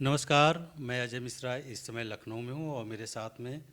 नमस्कार, मैं अजय मिश्रा इस समय लखनऊ में हूँ और मेरे साथ में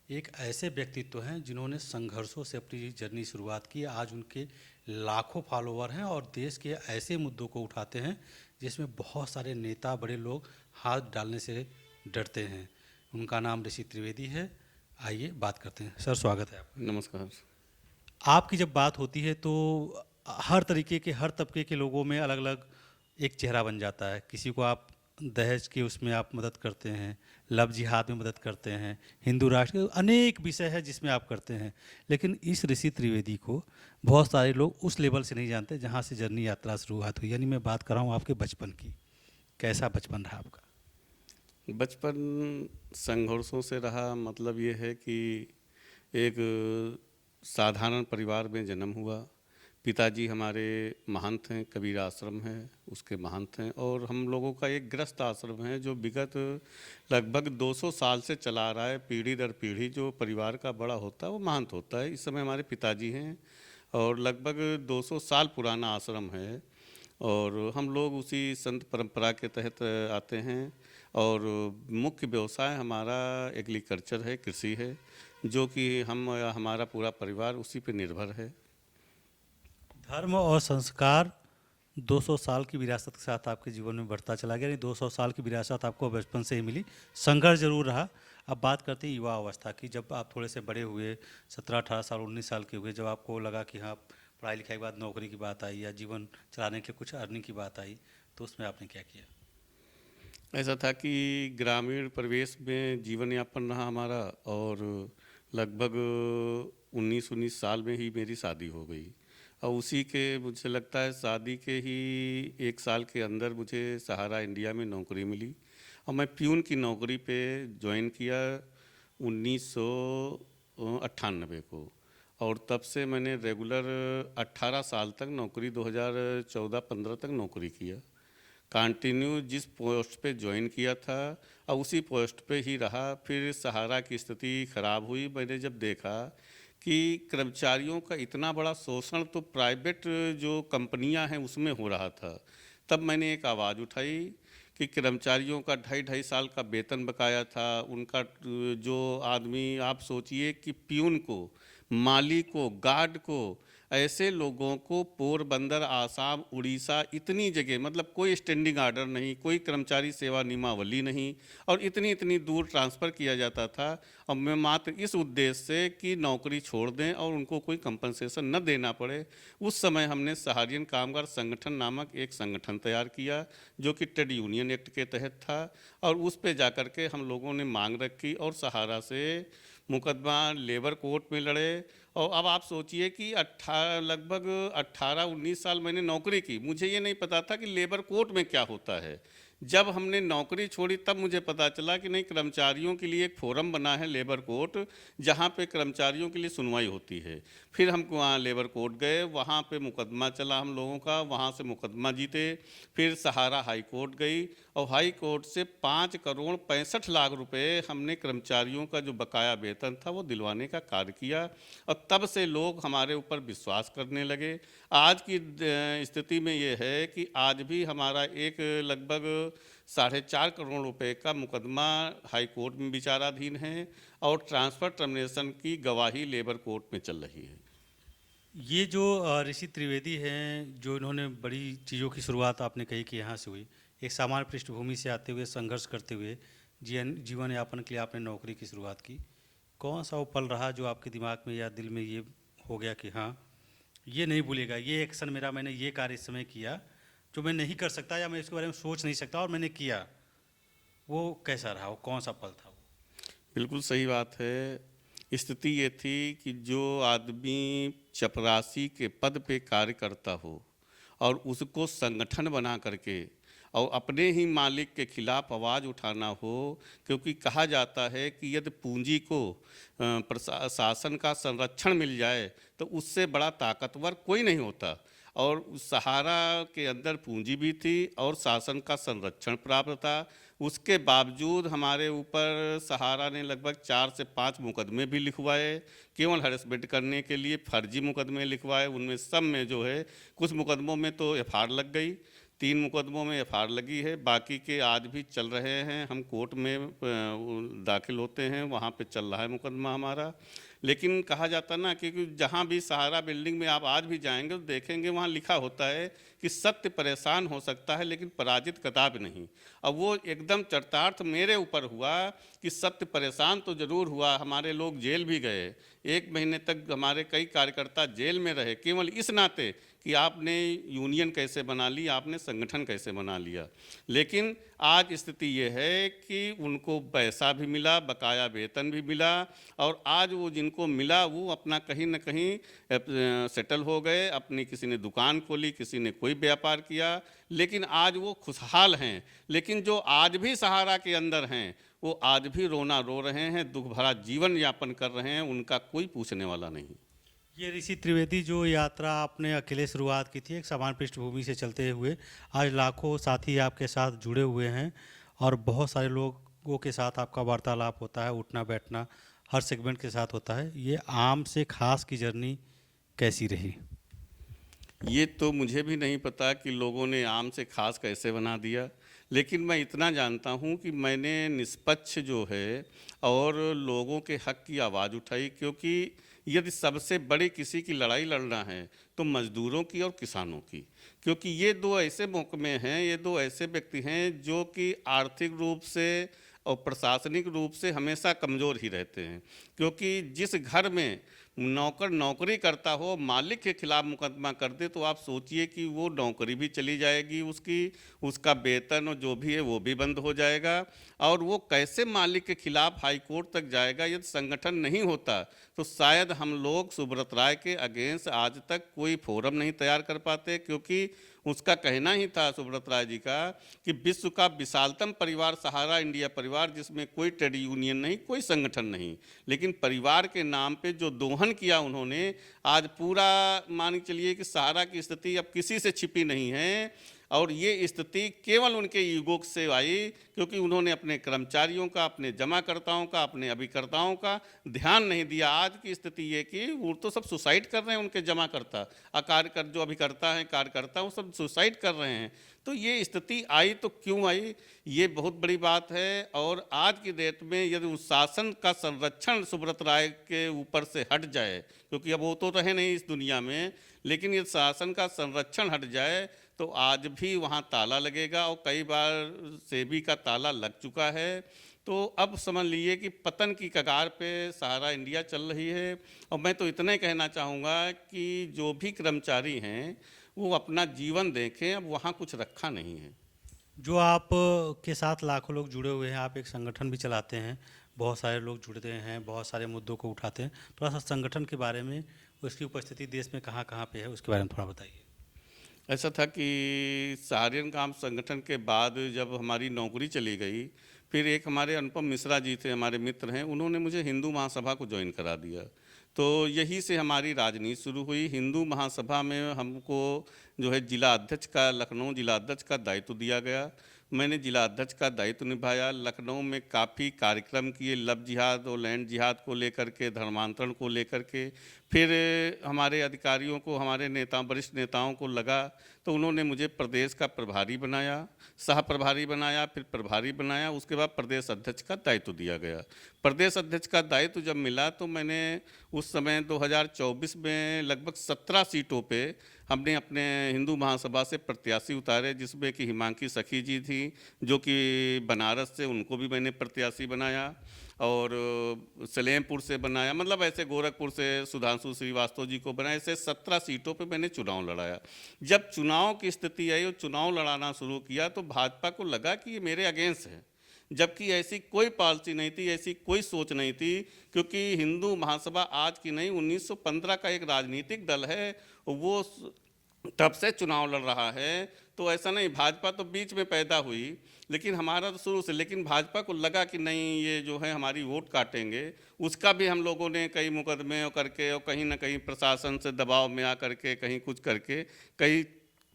एक ऐसे व्यक्तित्व हैं जिन्होंने संघर्षों से अपनी जर्नी शुरुआत की। आज उनके लाखों फॉलोवर हैं और देश के ऐसे मुद्दों को उठाते हैं जिसमें बहुत सारे नेता बड़े लोग हाथ डालने से डरते हैं। उनका नाम ऋषि त्रिवेदी है। आइए बात करते हैं। सर, स्वागत है आपका। नमस्कार। आपकी जब बात होती है तो हर तरीके के हर तबके के लोगों में अलग अलग एक चेहरा बन जाता है। किसी को आप दहेज के उसमें आप मदद करते हैं, लव जिहाद में मदद करते हैं, हिंदू राष्ट्र अनेक विषय है जिसमें आप करते हैं। लेकिन इस ऋषि त्रिवेदी को बहुत सारे लोग उस लेवल से नहीं जानते जहाँ से जर्नी यात्रा शुरुआत हुई। यानी मैं बात कर रहा हूँ आपके बचपन की। कैसा बचपन रहा आपका? बचपन संघर्षों से रहा, मतलब ये है कि एक साधारण परिवार में जन्म हुआ। पिताजी हमारे महंत हैं, कबीर आश्रम है उसके महंत हैं, और हम लोगों का एक गृहस्थ आश्रम है जो विगत लगभग 200 साल से चला रहा है। पीढ़ी दर पीढ़ी जो परिवार का बड़ा होता है वो महंत होता है। इस समय हमारे पिताजी हैं और लगभग 200 साल पुराना आश्रम है, और हम लोग उसी संत परंपरा के तहत आते हैं। और मुख्य व्यवसाय हमारा एग्रीकल्चर है, कृषि है, जो कि हमारा पूरा परिवार उसी पे निर्भर है। धर्म और संस्कार 200 साल की विरासत के साथ आपके जीवन में बढ़ता चला गया। यानी 200 साल की विरासत आपको बचपन से ही मिली। संघर्ष जरूर रहा। अब बात करते हैं युवा अवस्था की। जब आप थोड़े से बड़े हुए, 17-18 साल 19 साल के हुए, जब आपको लगा कि हाँ, पढ़ाई लिखाई के बाद नौकरी की बात आई या जीवन चलाने के कुछ अर्निंग की बात आई, तो उसमें आपने क्या किया? ऐसा था कि ग्रामीण परिवेश में जीवन यापन रहा हमारा, और लगभग 19 साल में ही मेरी शादी हो गई। और उसी के मुझे लगता है शादी के ही 1 साल के अंदर मुझे सहारा इंडिया में नौकरी मिली, और मैं प्यून की नौकरी पे ज्वाइन किया 1998 को। और तब से मैंने रेगुलर 18 साल तक नौकरी, 2014-15 तक नौकरी किया। कंटिन्यू जिस पोस्ट पे ज्वाइन किया था और उसी पोस्ट पे ही रहा। फिर सहारा की स्थिति ख़राब हुई। मैंने जब देखा कि कर्मचारियों का इतना बड़ा शोषण तो प्राइवेट जो कंपनियां हैं उसमें हो रहा था, तब मैंने एक आवाज़ उठाई कि कर्मचारियों का 2.5-2.5 साल का वेतन बकाया था। उनका जो आदमी, आप सोचिए कि प्यून को, माली को, गार्ड को, ऐसे लोगों को पोरबंदर, आसाम, उड़ीसा, इतनी जगह, मतलब कोई स्टैंडिंग आर्डर नहीं, कोई कर्मचारी सेवा नियमावली नहीं, और इतनी इतनी दूर ट्रांसफ़र किया जाता था। और मैं मात्र इस उद्देश्य से कि नौकरी छोड़ दें और उनको कोई कंपनसेशन न देना पड़े, उस समय हमने सहारियन कामगार संगठन नामक एक संगठन तैयार किया, जो कि ट्रेड यूनियन एक्ट के तहत था। और उस पे जाकर के हम लोगों ने मांग रखी और सहारा से मुकदमा लेबर कोर्ट में लड़े। और अब आप सोचिए कि लगभग 18-19 साल मैंने नौकरी की, मुझे ये नहीं पता था कि लेबर कोर्ट में क्या होता है। जब हमने नौकरी छोड़ी तब मुझे पता चला कि नहीं, कर्मचारियों के लिए एक फोरम बना है लेबर कोर्ट, जहाँ पे कर्मचारियों के लिए सुनवाई होती है। फिर हम वहाँ लेबर कोर्ट गए, वहाँ पे मुकदमा चला हम लोगों का, वहाँ से मुकदमा जीते। फिर सहारा हाई कोर्ट गई, और हाई कोर्ट से 5 करोड़ 65 लाख रुपए हमने कर्मचारियों का जो बकाया वेतन था वो दिलवाने का कार्य किया। और तब से लोग हमारे ऊपर विश्वास करने लगे। आज की स्थिति में ये है कि आज भी हमारा एक लगभग 4.5 करोड़ रुपए का मुकदमा हाई कोर्ट में विचाराधीन है, और ट्रांसफ़र टर्मिनेशन की गवाही लेबर कोर्ट में चल रही है। ये जो ऋषि त्रिवेदी हैं, जो इन्होंने बड़ी चीज़ों की शुरुआत आपने कही कि यहाँ से हुई, एक सामान्य पृष्ठभूमि से आते हुए, संघर्ष करते हुए जीवन यापन के लिए आपने नौकरी की शुरुआत की। कौन सा वो पल रहा जो आपके दिमाग में या दिल में ये हो गया कि हाँ, ये नहीं भूलेगा, ये एक्शन मेरा, मैंने ये कार्य इस समय किया जो मैं नहीं कर सकता या मैं इसके बारे में सोच नहीं सकता और मैंने किया? वो कैसा रहा? वो कौन सा पल था वो? बिल्कुल सही बात है। स्थिति ये थी कि जो आदमी चपरासी के पद पे कार्य करता हो और उसको संगठन बना करके और अपने ही मालिक के खिलाफ आवाज़ उठाना हो, क्योंकि कहा जाता है कि यदि पूंजी को प्रशासन का संरक्षण मिल जाए तो उससे बड़ा ताकतवर कोई नहीं होता। और उस सहारा के अंदर पूंजी भी थी और शासन का संरक्षण प्राप्त था। उसके बावजूद हमारे ऊपर सहारा ने लगभग 4 से 5 मुकदमे भी लिखवाए, केवल हरेसमेंट करने के लिए फर्जी मुकदमे लिखवाए। उनमें सब में जो है, कुछ मुकदमों में तो एफआईआर लग गई, 3 मुकदमों में एफआईआर लगी है, बाकी के आज भी चल रहे हैं। हम कोर्ट में दाखिल होते हैं, वहाँ पे चल रहा है मुकदमा हमारा। लेकिन कहा जाता ना कि जहाँ भी सहारा बिल्डिंग में आप आज भी जाएंगे तो देखेंगे वहाँ लिखा होता है कि सत्य परेशान हो सकता है लेकिन पराजित कदापि नहीं। अब वो एकदम चरितार्थ मेरे ऊपर हुआ कि सत्य परेशान तो ज़रूर हुआ, हमारे लोग जेल भी गए, 1 महीने तक हमारे कई कार्यकर्ता जेल में रहे, केवल इस नाते कि आपने यूनियन कैसे बना ली, आपने संगठन कैसे बना लिया। लेकिन आज स्थिति ये है कि उनको पैसा भी मिला, बकाया वेतन भी मिला, और आज वो जिनको मिला वो अपना कहीं न कहीं सेटल हो गए, अपनी किसी ने दुकान खोली, किसी ने कोई व्यापार किया, लेकिन आज वो खुशहाल हैं। लेकिन जो आज भी सहारा के अंदर हैं वो आज भी रोना रो रहे हैं, दुख भरा जीवन यापन कर रहे हैं, उनका कोई पूछने वाला नहीं। ये ऋषि त्रिवेदी जो यात्रा आपने अकेले शुरुआत की थी एक समान पृष्ठभूमि से चलते हुए, आज लाखों साथी आपके साथ जुड़े हुए हैं और बहुत सारे लोगों के साथ आपका वार्तालाप होता है, उठना बैठना हर सेगमेंट के साथ होता है। ये आम से खास की जर्नी कैसी रही? ये तो मुझे भी नहीं पता कि लोगों ने आम से खास कैसे बना दिया, लेकिन मैं इतना जानता हूँ कि मैंने निष्पक्ष जो है और लोगों के हक की आवाज़ उठाई, क्योंकि यदि सबसे बड़ी किसी की लड़ाई लड़ना है तो मज़दूरों की और किसानों की, क्योंकि ये 2 ऐसे महकमे हैं, ये 2 ऐसे व्यक्ति हैं जो कि आर्थिक रूप से और प्रशासनिक रूप से हमेशा कमज़ोर ही रहते हैं। क्योंकि जिस घर में नौकर नौकरी करता हो, मालिक के खिलाफ मुकदमा कर दे तो आप सोचिए कि वो नौकरी भी चली जाएगी उसकी, उसका वेतन और जो भी है वो भी बंद हो जाएगा, और वो कैसे मालिक के खिलाफ हाई कोर्ट तक जाएगा। यदि संगठन नहीं होता तो शायद हम लोग सुब्रत राय के अगेंस्ट आज तक कोई फोरम नहीं तैयार कर पाते, क्योंकि उसका कहना ही था सुब्रत राय जी का कि विश्व का विशालतम परिवार सहारा इंडिया परिवार, जिसमें कोई ट्रेड यूनियन नहीं, कोई संगठन नहीं, लेकिन परिवार के नाम पे जो दोहन किया उन्होंने, आज पूरा मान के चलिए कि सहारा की स्थिति अब किसी से छिपी नहीं है। और ये स्थिति केवल उनके ईगो से आई, क्योंकि उन्होंने अपने कर्मचारियों का, अपने जमाकर्ताओं का, अपने अभिकर्ताओं का ध्यान नहीं दिया। आज की स्थिति ये कि वो तो सब सुसाइड कर रहे हैं, उनके जमाकर्ता, कार्यकर जो अभिकर्ता हैं, कार्यकर्ता, वो सब सुसाइड कर रहे हैं। तो ये स्थिति आई तो क्यों आई, ये बहुत बड़ी बात है। और आज की डेट में यदि उस शासन का संरक्षण सुब्रत राय के ऊपर से हट जाए, क्योंकि अब वो तो रहे नहीं इस दुनिया में, लेकिन यदि शासन का संरक्षण हट जाए तो आज भी वहाँ ताला लगेगा, और कई बार सेबी का ताला लग चुका है। तो अब समझ लीजिए कि पतन की कगार पे सहारा इंडिया चल रही है। और मैं तो इतना ही कहना चाहूँगा कि जो भी कर्मचारी हैं वो अपना जीवन देखें, अब वहाँ कुछ रखा नहीं है। जो आप के साथ लाखों लोग जुड़े हुए हैं, आप एक संगठन भी चलाते हैं, बहुत सारे लोग जुड़ते हैं, बहुत सारे मुद्दों को उठाते हैं। थोड़ा सा संगठन के बारे में, उसकी उपस्थिति देश में कहाँ कहाँ पे है, उसके बारे में थोड़ा बताइए। ऐसा था कि सहारियन काम संगठन के बाद जब हमारी नौकरी चली गई, फिर एक हमारे अनुपम मिश्रा जी थे, हमारे मित्र हैं, उन्होंने मुझे हिंदू महासभा को ज्वाइन करा दिया। तो यही से हमारी राजनीति शुरू हुई। हिंदू महासभा में हमको जो है जिला अध्यक्ष का, लखनऊ जिला अध्यक्ष का दायित्व दिया गया। मैंने जिला अध्यक्ष का दायित्व निभाया। लखनऊ में काफ़ी कार्यक्रम किए, लव जिहाद और लैंड जिहाद को लेकर के, धर्मांतरण को लेकर के। फिर हमारे अधिकारियों को, हमारे नेता, वरिष्ठ नेताओं को लगा तो उन्होंने मुझे प्रदेश का प्रभारी बनाया, सह प्रभारी बनाया, फिर प्रभारी बनाया। उसके बाद प्रदेश अध्यक्ष का दायित्व दिया गया। प्रदेश अध्यक्ष का दायित्व जब मिला तो मैंने उस समय 2024 में लगभग 17 सीटों पे हमने अपने हिंदू महासभा से प्रत्याशी उतारे, जिसमें कि हिमांकी सखी जी थी जो कि बनारस से, उनको भी मैंने प्रत्याशी बनाया, और सलेमपुर से बनाया, मतलब ऐसे गोरखपुर से सुधांशु श्रीवास्तव जी को बनाया। ऐसे 17 सीटों पे मैंने चुनाव लड़ाया। जब चुनाव की स्थिति आई और चुनाव लड़ाना शुरू किया तो भाजपा को लगा कि ये मेरे अगेंस्ट है, जबकि ऐसी कोई पॉलिसी नहीं थी, ऐसी कोई सोच नहीं थी, क्योंकि हिंदू महासभा आज की नहीं, 1915 का एक राजनीतिक दल है, वो तब से चुनाव लड़ रहा है। तो ऐसा नहीं, भाजपा तो बीच में पैदा हुई, लेकिन हमारा तो शुरू से, लेकिन भाजपा को लगा कि नहीं ये जो है हमारी वोट काटेंगे। उसका भी हम लोगों ने कई मुकदमे करके, और कहीं ना कहीं प्रशासन से दबाव में आ करके, कहीं कुछ करके, कई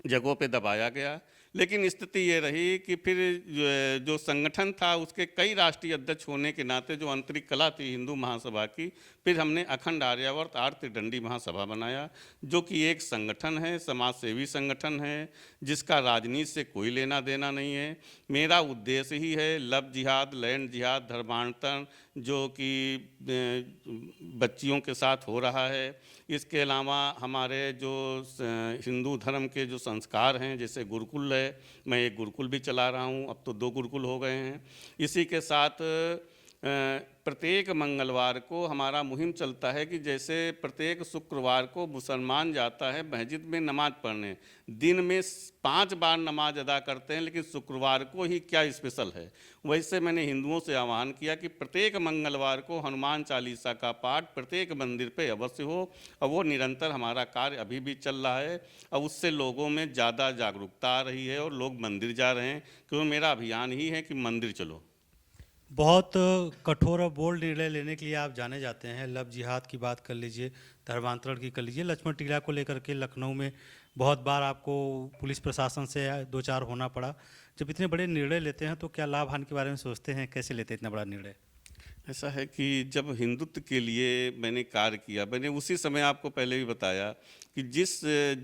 जगहों पे दबाया गया। लेकिन स्थिति ये रही कि फिर जो संगठन था उसके कई राष्ट्रीय अध्यक्ष होने के नाते जो आंतरिक कला थी हिंदू महासभा की, फिर हमने अखंड आर्यावर्त आर्त दंडी महासभा बनाया, जो कि एक संगठन है, समाज सेवी संगठन है, जिसका राजनीति से कोई लेना देना नहीं है। मेरा उद्देश्य ही है लव जिहाद, लैंड जिहाद, धर्मांतरण जो कि बच्चियों के साथ हो रहा है। इसके अलावा हमारे जो हिंदू धर्म के जो संस्कार हैं, जैसे गुरुकुल है, मैं एक गुरुकुल भी चला रहा हूँ, अब तो 2 गुरुकुल हो गए हैं। इसी के साथ प्रत्येक मंगलवार को हमारा मुहिम चलता है कि जैसे प्रत्येक शुक्रवार को मुसलमान जाता है मस्जिद में नमाज पढ़ने, दिन में 5 बार नमाज अदा करते हैं, लेकिन शुक्रवार को ही क्या स्पेशल है। वैसे मैंने हिंदुओं से आह्वान किया कि प्रत्येक मंगलवार को हनुमान चालीसा का पाठ प्रत्येक मंदिर पे अवश्य हो, और वो निरंतर हमारा कार्य अभी भी चल रहा है। और उससे लोगों में ज़्यादा जागरूकता आ रही है और लोग मंदिर जा रहे हैं, क्योंकि मेरा अभियान ही है कि मंदिर चलो। बहुत कठोर और बोल्ड निर्णय लेने के लिए आप जाने जाते हैं। लव जिहाद की बात कर लीजिए, धर्मांतरण की कर लीजिए, लक्ष्मण टीला को लेकर के लखनऊ में बहुत बार आपको पुलिस प्रशासन से 2-4 होना पड़ा। जब इतने बड़े निर्णय लेते हैं तो क्या लाभ हानि के बारे में सोचते हैं? कैसे लेते हैं इतना बड़ा निर्णय? ऐसा है कि जब हिंदुत्व के लिए मैंने कार्य किया, मैंने उसी समय आपको पहले भी बताया कि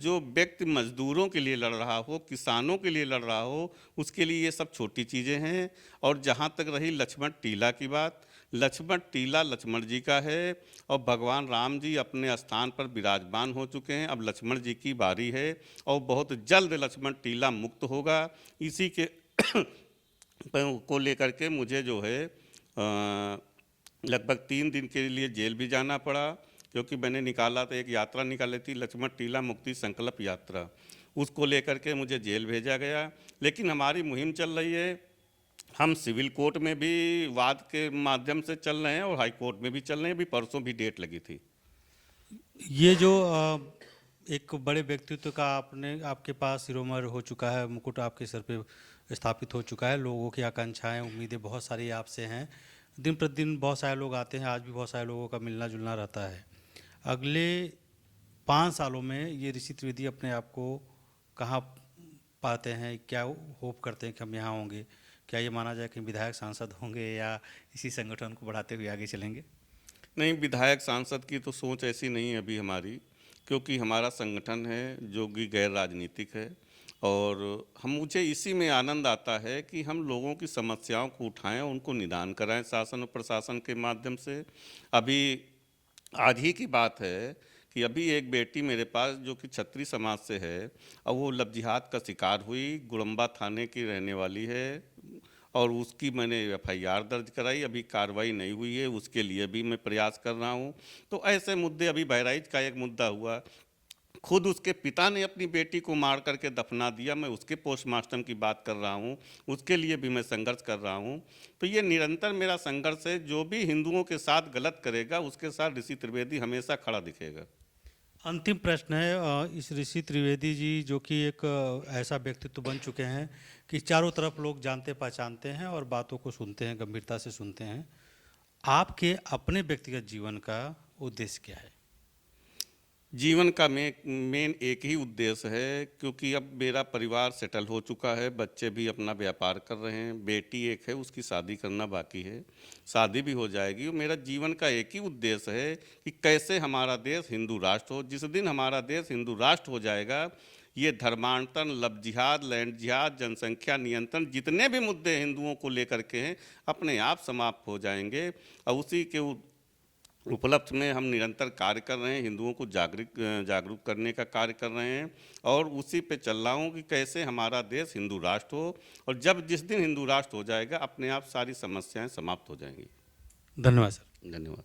जो व्यक्ति मजदूरों के लिए लड़ रहा हो, किसानों के लिए लड़ रहा हो, उसके लिए ये सब छोटी चीज़ें हैं। और जहाँ तक रही लक्ष्मण टीला की बात, लक्ष्मण टीला लक्ष्मण जी का है और भगवान राम जी अपने स्थान पर विराजमान हो चुके हैं। अब लक्ष्मण जी की बारी है और बहुत जल्द लक्ष्मण टीला मुक्त होगा। इसी के को लेकर के मुझे जो है लगभग 3 दिन के लिए जेल भी जाना पड़ा, क्योंकि मैंने निकाला था, एक यात्रा निकाली थी लक्ष्मण टीला मुक्ति संकल्प यात्रा, उसको लेकर के मुझे जेल भेजा गया। लेकिन हमारी मुहिम चल रही है, हम सिविल कोर्ट में भी वाद के माध्यम से चल रहे हैं और हाई कोर्ट में भी चल रहे हैं। अभी परसों भी डेट लगी थी। ये जो एक बड़े व्यक्तित्व का आपके पास सिरोमर हो चुका है, मुकुट आपके सर पे स्थापित हो चुका है, लोगों की आकांक्षाएं, उम्मीदें बहुत सारी आपसे हैं। दिन प्रतिदिन बहुत सारे लोग आते हैं, आज भी बहुत सारे लोगों का मिलना जुलना रहता है। अगले 5 सालों में ये ऋषि त्रिवेदी अपने आप को कहाँ पाते हैं? क्या होप करते हैं कि हम यहाँ होंगे? क्या ये माना जाए कि विधायक सांसद होंगे या इसी संगठन को बढ़ाते हुए आगे चलेंगे? नहीं, विधायक सांसद की तो सोच ऐसी नहीं है अभी हमारी, क्योंकि हमारा संगठन है जो कि गैर राजनीतिक है और मुझे इसी में आनंद आता है कि हम लोगों की समस्याओं को उठाएं, उनको निदान कराएं शासन और प्रशासन के माध्यम से। अभी आज ही की बात है कि अभी एक बेटी मेरे पास जो कि छत्री समाज से है और वो लव जिहाद का शिकार हुई, गुड़म्बा थाने की रहने वाली है और उसकी मैंने FIR दर्ज कराई। अभी कार्रवाई नहीं हुई है, उसके लिए भी मैं प्रयास कर रहा हूँ। तो ऐसे मुद्दे, अभी बहराइच का एक मुद्दा हुआ, खुद उसके पिता ने अपनी बेटी को मार करके दफना दिया, मैं उसके पोस्टमार्टम की बात कर रहा हूँ, उसके लिए भी मैं संघर्ष कर रहा हूँ। तो ये निरंतर मेरा संघर्ष है, जो भी हिंदुओं के साथ गलत करेगा उसके साथ ऋषि त्रिवेदी हमेशा खड़ा दिखेगा। अंतिम प्रश्न है, इस ऋषि त्रिवेदी जी जो कि एक ऐसा व्यक्तित्व बन चुके हैं कि चारों तरफ लोग जानते पहचानते हैं और बातों को सुनते हैं, गंभीरता से सुनते हैं। आपके अपने व्यक्तिगत जीवन का उद्देश्य क्या है? जीवन का मेन एक ही उद्देश्य है, क्योंकि अब मेरा परिवार सेटल हो चुका है, बच्चे भी अपना व्यापार कर रहे हैं, बेटी एक है उसकी शादी करना बाकी है, शादी भी हो जाएगी। और मेरा जीवन का एक ही उद्देश्य है कि कैसे हमारा देश हिंदू राष्ट्र हो। जिस दिन हमारा देश हिंदू राष्ट्र हो जाएगा, ये धर्मांतरण, लव जिहाद, लैंड जिहाद, जनसंख्या नियंत्रण, जितने भी मुद्दे हिंदुओं को लेकर के हैं, अपने आप समाप्त हो जाएंगे। और उसी के उपलक्ष्य में हम निरंतर कार्य कर रहे हैं, हिंदुओं को जागरूक करने का कार्य कर रहे हैं और उसी पे चल रहा हूँ कि कैसे हमारा देश हिंदू राष्ट्र हो। और जब जिस दिन हिंदू राष्ट्र हो जाएगा, अपने आप सारी समस्याएं समाप्त हो जाएंगी। धन्यवाद सर। धन्यवाद।